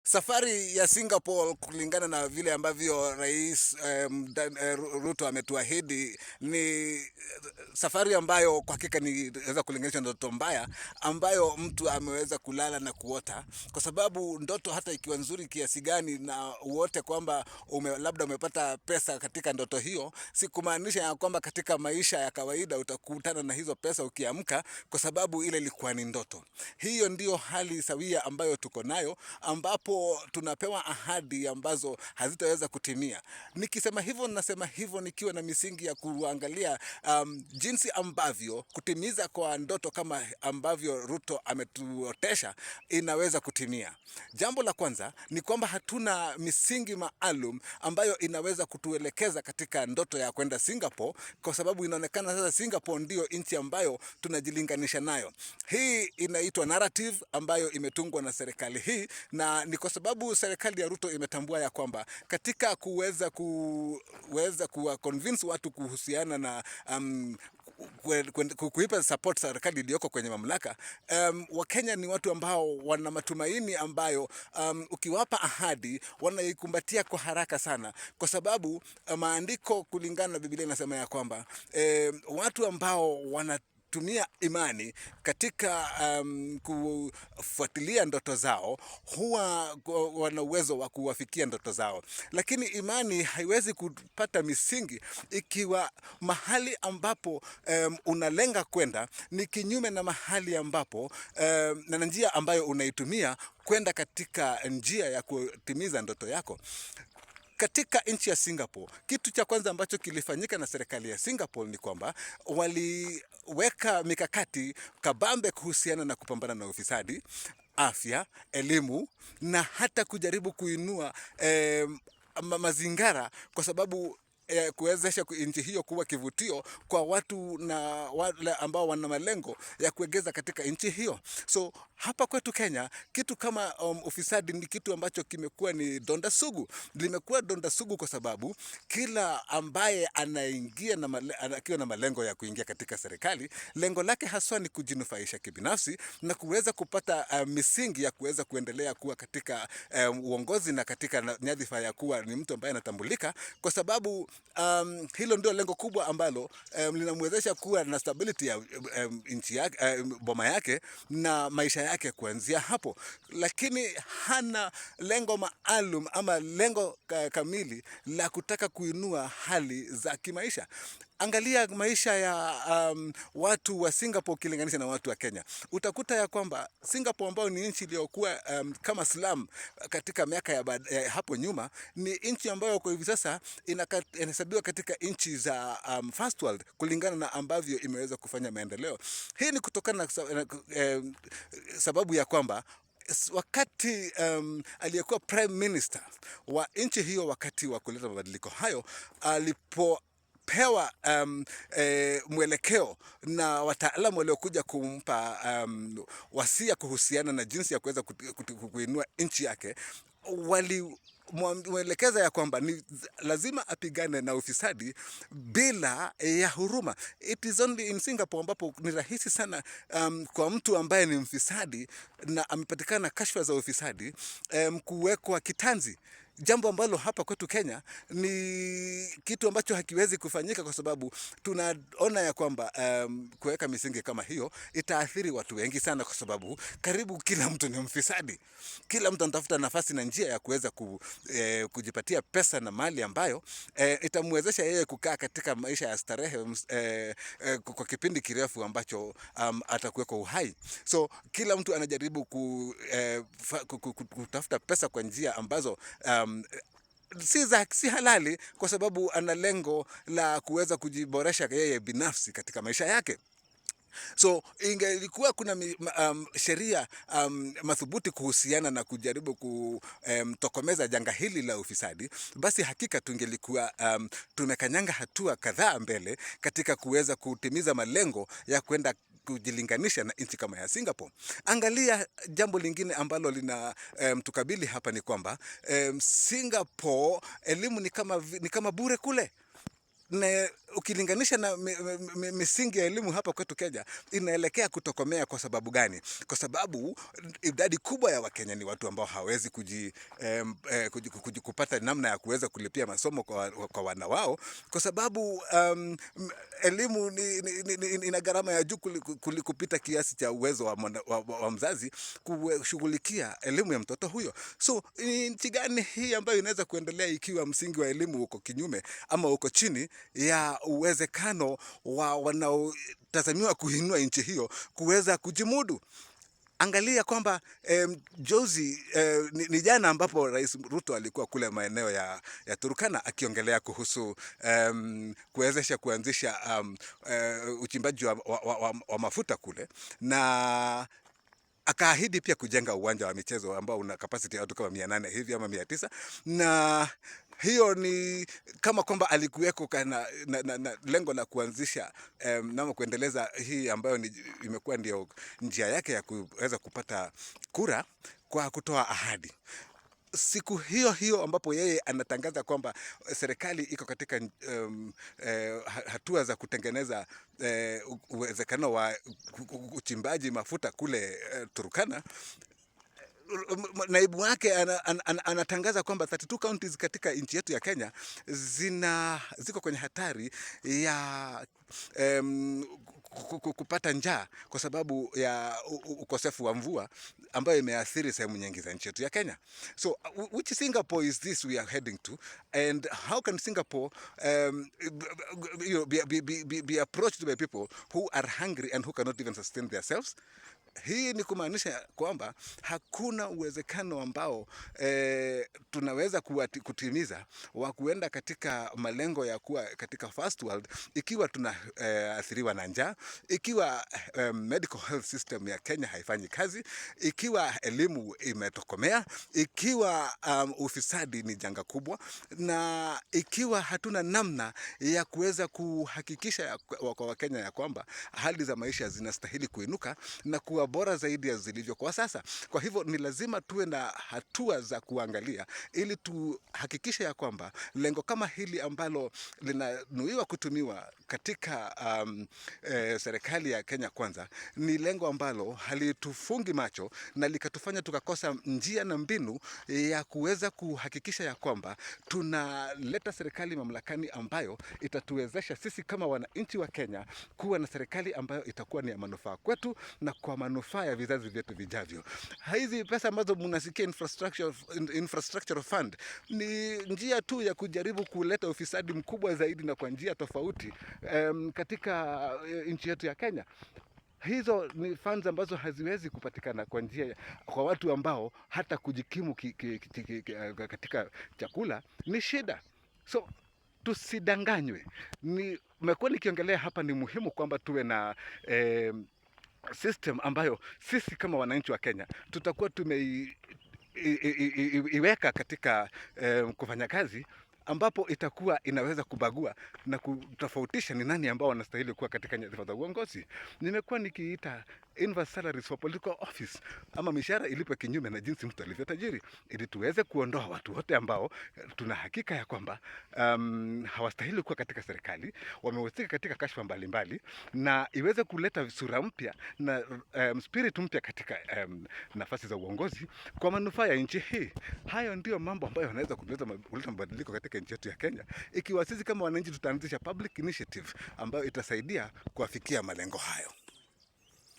Safari ya Singapore kulingana na vile ambavyo Rais Ruto ametuahidi ni safari ambayo kwa hakika niweza kulinganisha ndoto mbaya ambayo mtu ameweza kulala na kuota, kwa sababu ndoto hata ikiwa nzuri kiasi gani na uote kwamba labda umepata pesa katika ndoto hiyo, si kumaanisha ya kwamba katika maisha ya kawaida utakutana na hizo pesa ukiamka, kwa sababu ile ilikuwa ni ndoto. Hiyo ndio hali sawia ambayo tuko nayo, ambapo tunapewa ahadi ambazo hazitaweza kutimia. Nikisema hivyo, nasema hivyo nikiwa na misingi ya kuangalia jinsi ambavyo kutimiza kwa ndoto kama ambavyo Ruto ametuotesha inaweza kutimia. Jambo la kwanza ni kwamba hatuna misingi maalum ambayo inaweza kutuelekeza katika ndoto ya kwenda Singapore, kwa sababu inaonekana sasa Singapore ndio nchi ambayo tunajilinganisha nayo. Hii inaitwa narrative ambayo imetungwa na serikali hii, na ni kwa sababu serikali ya Ruto imetambua ya kwamba katika kuweza kuwa convince watu kuhusiana na kuipa support serikali iliyoko kwenye mamlaka. Wakenya ni watu ambao wana matumaini ambayo ukiwapa ahadi wanaikumbatia kwa haraka sana, kwa sababu maandiko kulingana na Biblia inasema ya kwamba watu ambao tumia imani katika kufuatilia ndoto zao huwa wana uwezo wa kuwafikia ndoto zao. Lakini imani haiwezi kupata misingi ikiwa mahali ambapo unalenga kwenda ni kinyume na mahali ambapo na njia ambayo unaitumia kwenda katika njia ya kutimiza ndoto yako. Katika nchi ya Singapore, kitu cha kwanza ambacho kilifanyika na serikali ya Singapore ni kwamba waliweka mikakati kabambe kuhusiana na kupambana na ufisadi, afya, elimu na hata kujaribu kuinua mazingara, kwa sababu kuwezesha nchi hiyo kuwa kivutio kwa watu na wale ambao wana malengo ya kuegeza katika nchi hiyo. So hapa kwetu Kenya, kitu kama ufisadi ni kitu ambacho kimekuwa ni donda sugu. Limekuwa donda sugu kwa sababu kila ambaye anaingia akiwa na malengo ya kuingia katika serikali, lengo lake haswa ni kujinufaisha kibinafsi na kuweza kupata misingi ya kuweza kuendelea kuwa katika uongozi na katika nyadhifa ya kuwa ni mtu ambaye anatambulika, kwa sababu hilo ndio lengo kubwa ambalo linamwezesha kuwa na stability ya nchi yake, boma yake na maisha yake kuanzia hapo. Lakini hana lengo maalum ama lengo kamili la kutaka kuinua hali za kimaisha. Angalia maisha ya watu wa Singapore ukilinganisha na watu wa Kenya. Utakuta ya kwamba Singapore, ambao ni nchi iliyokuwa kama slum katika miaka ya hapo nyuma, ni nchi ambayo kwa hivi sasa inahesabiwa katika nchi za first world kulingana na ambavyo imeweza kufanya maendeleo. Hii ni kutokana na sababu ya kwamba wakati aliyekuwa prime minister wa nchi hiyo wakati wa kuleta mabadiliko hayo alipopewa mwelekeo na wataalamu waliokuja kumpa wasia kuhusiana na jinsi ya kuweza kuinua nchi yake, mwelekeza ya kwamba ni lazima apigane na ufisadi bila ya huruma. It is only in Singapore ambapo ni rahisi sana kwa mtu ambaye ni mfisadi na amepatikana kashfa za ufisadi kuwekwa kitanzi. Jambo ambalo hapa kwetu Kenya ni kitu ambacho hakiwezi kufanyika, kwa sababu tunaona ya kwamba kuweka misingi kama hiyo itaathiri watu wengi sana, kwa sababu karibu kila mtu ni mfisadi. Kila mtu anatafuta nafasi na njia ya kuweza kujipatia pesa na mali ambayo itamwezesha yeye kukaa katika maisha ya starehe kwa kipindi kirefu ambacho atakuweko uhai. So kila mtu anajaribu kutafuta pesa kwa njia ambazo si halali, kwa sababu ana lengo la kuweza kujiboresha yeye binafsi katika maisha yake. So ingelikuwa kuna sheria madhubuti kuhusiana na kujaribu kutokomeza janga hili la ufisadi, basi hakika tungelikuwa tumekanyanga hatua kadhaa mbele katika kuweza kutimiza malengo ya kwenda kujilinganisha na nchi kama ya Singapore. Angalia jambo lingine ambalo lina tukabili hapa ni kwamba Singapore elimu ni kama bure kule. na ukilinganisha na misingi ya elimu hapa kwetu Kenya inaelekea kutokomea. Kwa sababu gani? Kwa sababu idadi kubwa ya Wakenya ni watu ambao hawezi kupata namna ya kuweza kulipia masomo kwa wana wao, kwa sababu elimu ina gharama ya juu kupita kiasi cha uwezo wa mzazi kushughulikia elimu ya mtoto huyo. So ni nchi gani hii ambayo inaweza kuendelea ikiwa msingi wa elimu uko kinyume ama uko chini ya uwezekano wa wanaotazamiwa kuinua nchi hiyo kuweza kujimudu? Angalia kwamba jozi ni jana ambapo Rais Ruto alikuwa kule maeneo ya Turkana akiongelea kuhusu kuwezesha kuanzisha uchimbaji wa mafuta kule, na akaahidi pia kujenga uwanja wa michezo ambao una capacity ya watu kama 800 hivi ama 900, na hiyo ni kama kwamba alikuweko na lengo la kuanzisha na kuendeleza hii ambayo imekuwa ndio njia yake ya kuweza kupata kura kwa kutoa ahadi. Siku hiyo hiyo ambapo yeye anatangaza kwamba serikali iko katika hatua za kutengeneza uwezekano wa uchimbaji mafuta kule Turkana, naibu wake anatangaza kwamba 32 counties katika nchi yetu ya Kenya ziko kwenye hatari ya kupata njaa kwa sababu ya ukosefu wa mvua ambayo imeathiri sehemu nyingi za nchi yetu ya Kenya. So which Singapore is this we are heading to, and how can Singapore be approached by people who are hungry and who cannot even sustain themselves? Hii ni kumaanisha kwamba hakuna uwezekano ambao tunaweza kutimiza wa kuenda katika malengo ya kuwa katika first world ikiwa tunaathiriwa na njaa, ikiwa medical health system ya Kenya haifanyi kazi, ikiwa elimu imetokomea, ikiwa ufisadi ni janga kubwa, na ikiwa hatuna namna ya kuweza kuhakikisha kwa Wakenya ya kwamba hali za maisha zinastahili kuinuka na kuwa bora zaidi ya zilivyo kwa sasa. Kwa hivyo ni lazima tuwe na hatua za kuangalia ili tuhakikishe ya kwamba lengo kama hili ambalo linanuiwa kutumiwa katika serikali ya Kenya Kwanza ni lengo ambalo halitufungi macho na likatufanya tukakosa njia na mbinu ya kuweza kuhakikisha ya kwamba tunaleta serikali mamlakani ambayo itatuwezesha sisi kama wananchi wa Kenya kuwa na serikali ambayo itakuwa ni ya manufaa kwetu na kwa manufaa ya vizazi vyetu vijavyo. Hizi pesa ambazo mnasikia infrastructure fund ni njia tu ya kujaribu kuleta ufisadi mkubwa zaidi na kwa njia tofauti katika nchi yetu ya Kenya. Hizo ni funds ambazo haziwezi kupatikana kwa njia kwa watu ambao hata kujikimu katika chakula ni shida. So tusidanganywe. Nimekuwa nikiongelea hapa ni muhimu kwamba tuwe na system ambayo sisi kama wananchi wa Kenya tutakuwa tumeiweka katika kufanya kazi, ambapo itakuwa inaweza kubagua na kutofautisha ni nani ambao wanastahili kuwa katika nyadhifa za uongozi. Nimekuwa nikiita inverse salaries for political office, ama mishahara ilipo kinyume na jinsi mtu alivyo tajiri, ili tuweze kuondoa watu wote ambao tuna hakika ya kwamba hawastahili kuwa katika serikali, wamehusika katika kashfa mbalimbali, na iweze kuleta sura mpya na spirit mpya katika nafasi za uongozi kwa manufaa ya nchi hii. Hayo ndio mambo ambayo yanaweza kuleta mabadiliko katika nchi yetu ya Kenya, ikiwa sisi kama wananchi tutaanzisha public initiative ambayo itasaidia kuafikia malengo hayo.